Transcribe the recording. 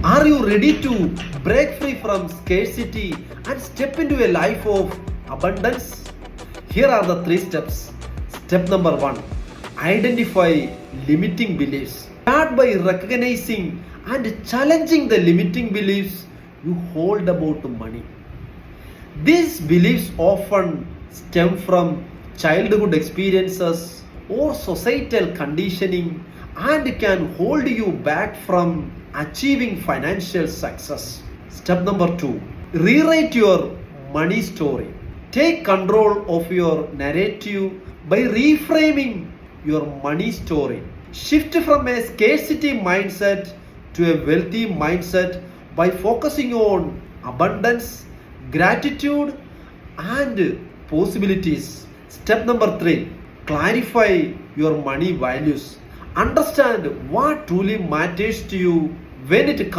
Are you ready to break free from scarcity and step into a life of abundance? Here are the 3 steps. Step number 1, identify limiting beliefs. Start by recognizing and challenging the limiting beliefs you hold about money. These beliefs often stem from childhood experiences or societal conditioning and can hold you back from achieving financial success. Step number 2, rewrite your money story. Take control of your narrative by reframing your money story. Shift from a scarcity mindset to a wealthy mindset by focusing on abundance, gratitude, and possibilities. Step number 3, clarify your money values. Understand what truly matters to you when it comes